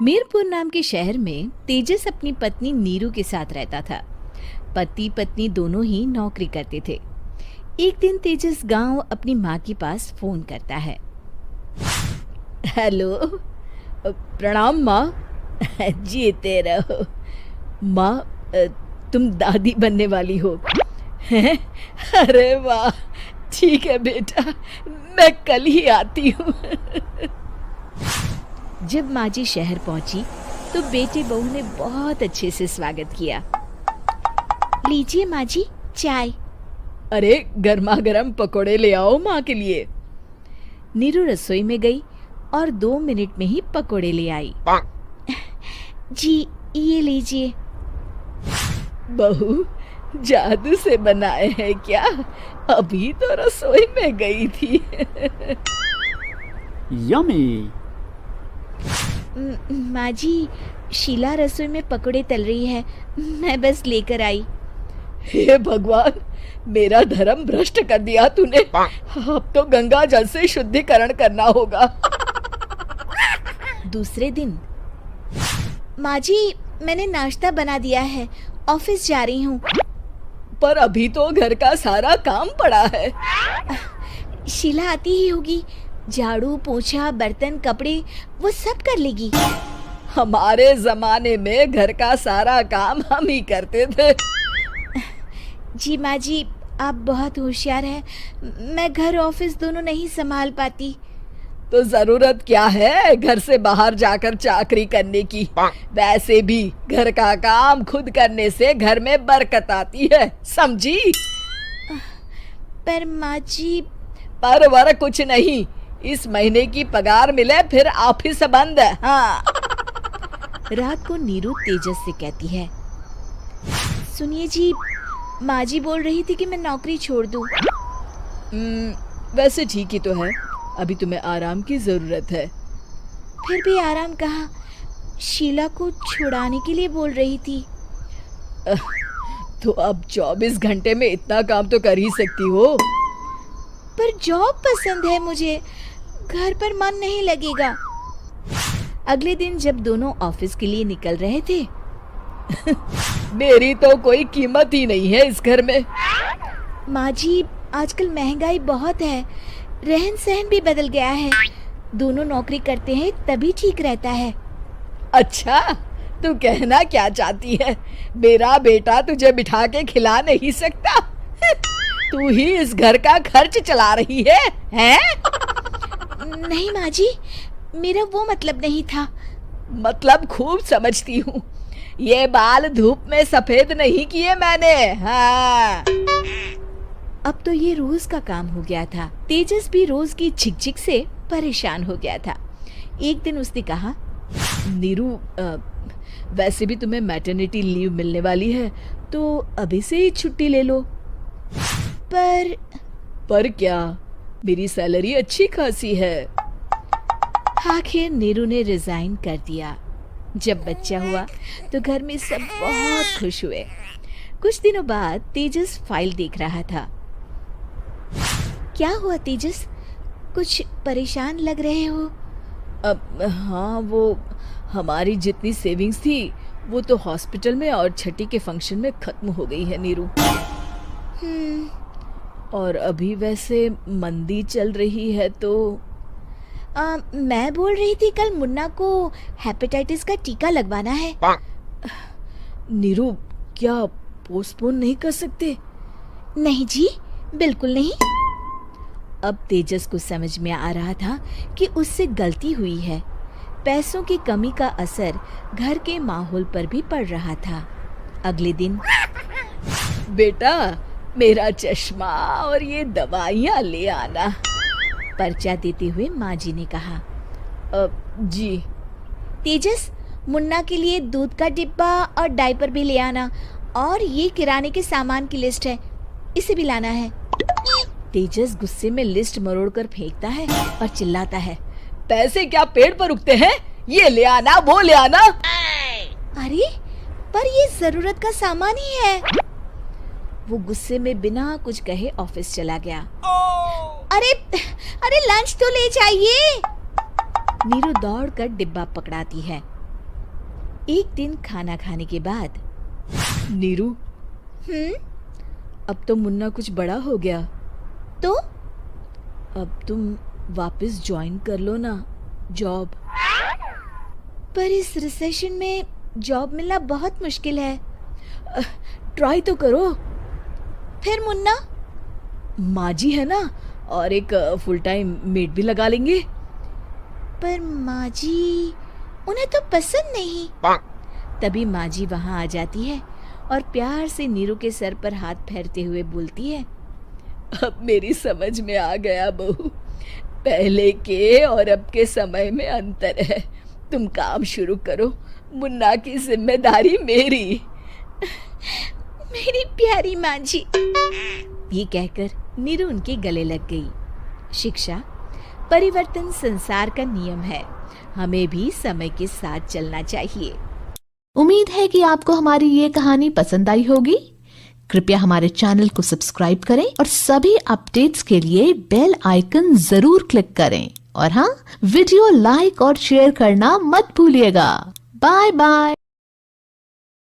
मीरपुर नाम के शहर में तेजस अपनी पत्नी नीरू के साथ रहता था। पति पत्नी दोनों ही नौकरी करते थे। एक दिन तेजस गांव अपनी माँ के पास फोन करता है। हेलो, प्रणाम माँ। जीते रहो माँ, तुम दादी बनने वाली हो। अरे वाह, ठीक है बेटा, मैं कल ही आती हूँ। जब माँ जी शहर पहुंची तो बेटे बहू ने बहुत अच्छे से स्वागत किया। लीजिए माँ जी, चाय। अरे गर्मा गर्म पकोड़े ले आओ माँ के लिए। नीरू रसोई में गई और 2 मिनट में ही पकोड़े ले आई। जी ये लीजिए। बहू जादू से बनाए हैं क्या? अभी तो रसोई में गई थी। यम्मी। माँ जी, शीला रसोई में पकोड़े तल रही है, मैं बस लेकर आई। हे भगवान, मेरा धर्म भ्रष्ट कर दिया तूने। अब तो गंगा जल से शुद्धिकरण करना होगा। दूसरे दिन, माँ जी मैंने नाश्ता बना दिया है, ऑफिस जा रही हूँ। पर अभी तो घर का सारा काम पड़ा है। शीला आती ही होगी, झाड़ू पोछा बर्तन कपड़े वो सब कर लेगी। हमारे जमाने में घर का सारा काम हम ही करते थे। जी माँ जी, आप बहुत होशियार हैं, मैं घर ऑफिस दोनों नहीं संभाल पाती। तो जरूरत क्या है घर से बाहर जाकर चाकरी करने की? वैसे भी घर का काम खुद करने से घर में बरकत आती है, समझी? पर माँ जी। पर वर कुछ नहीं, इस महीने की पगार मिले फिर ऑफिस बंद है। हाँ। रात को नीरू तेजस से कहती है, सुनिए जी, माँ जी बोल रही थी कि मैं नौकरी छोड़ दूं। वैसे ठीक ही तो है, अभी तुम्हें आराम की जरूरत है। फिर भी आराम कहाँ, शीला को छुड़ाने के लिए बोल रही थी। तो अब 24 घंटे में इतना काम तो कर ही सकती हो। पर जॉब पसंद है मुझे, घर पर मन नहीं लगेगा। अगले दिन जब दोनों ऑफिस के लिए निकल रहे थे, मेरी तो कोई कीमत ही नहीं है इस घर में। माँ जी, आजकल महंगाई बहुत है, रहन सहन भी बदल गया है, दोनों नौकरी करते हैं तभी ठीक रहता है। अच्छा, तू कहना क्या चाहती है? मेरा बेटा तुझे बिठा के खिला नहीं सकता? तू ही इस घर का खर्च चला रही है, हैं? नहीं माँ जी, मेरा वो मतलब नहीं था। मतलब खूब समझती हूँ, ये बाल धूप में सफेद नहीं किए मैंने। हाँ। अब तो ये रोज का काम हो गया था। तेजस भी रोज की झिकझिक से परेशान हो गया था। एक दिन उसने कहा, नीरू, वैसे भी तुम्हें मैटरनिटी लीव मिलने वाली है, तो अभी से ही छुट्टी ले लो। पर क्या, मेरी सैलरी अच्छी खासी है। आखिर नीरू ने रिजाइन कर दिया। जब बच्चा हुआ तो घर में सब बहुत खुश हुए। कुछ दिनों बाद तेजस फाइल देख रहा था। क्या हुआ तेजस, कुछ परेशान लग रहे हो? हाँ, वो हमारी जितनी सेविंग्स थी वो तो हॉस्पिटल में और छठी के फंक्शन में खत्म हो गई है नीरू। और अभी वैसे मंदी चल रही है तो मैं बोल रही थी कल मुन्ना को हेपेटाइटिस का टीका लगवाना है। नीरू, क्या पोस्टपोन नहीं कर सकते? नहीं जी, बिल्कुल नहीं। अब तेजस को समझ में आ रहा था कि उससे गलती हुई है। पैसों की कमी का असर घर के माहौल पर भी पड़ रहा था। अगले दिन, बेटा मेरा चश्मा और ये दवाइयाँ ले आना, पर्चा देते हुए माँ जी ने कहा। जी। तेजस, मुन्ना के लिए दूध का डिब्बा और डायपर भी ले आना, और ये किराने के सामान की लिस्ट है, इसे भी लाना है। तेजस गुस्से में लिस्ट मरोड़कर फेंकता है और चिल्लाता है, पैसे क्या पेड़ पर उगते हैं? ये ले आना, वो ले आना। अरे पर ये जरूरत का सामान ही है। वो गुस्से में बिना कुछ कहे ऑफिस चला गया। अरे लंच तो ले जाइए। नीरू दौड़कर डिब्बा पकड़ाती है। एक दिन खाना खाने के बाद, नीरू, अब तो मुन्ना कुछ बड़ा हो गया, तो अब तुम वापस ज्वाइन कर लो ना जॉब। पर इस रिसेशन में जॉब मिलना बहुत मुश्किल है। ट्राई तो करो। फिर मुन्ना, माँ जी है ना, और एक फुल टाइम मेड भी लगा लेंगे। पर माँ जी, उन्हें तो पसंद नहीं। तभी माँ जी वहाँ आ जाती है और प्यार से नीरू के सर पर हाथ फेरते हुए बोलती है, अब मेरी समझ में आ गया बहू, पहले के और अब के समय में अंतर है। तुम काम शुरू करो, मुन्ना की जिम्मेदारी मेरी। मेरी प्यारी माँ जी, ये कहकर नीरू उनके गले लग गई। शिक्षा, परिवर्तन संसार का नियम है, हमें भी समय के साथ चलना चाहिए। उम्मीद है कि आपको हमारी ये कहानी पसंद आई होगी। कृपया हमारे चैनल को सब्सक्राइब करें और सभी अपडेट्स के लिए बेल आइकन जरूर क्लिक करें। और हाँ, वीडियो लाइक और शेयर करना मत भूलिएगा। Bye bye.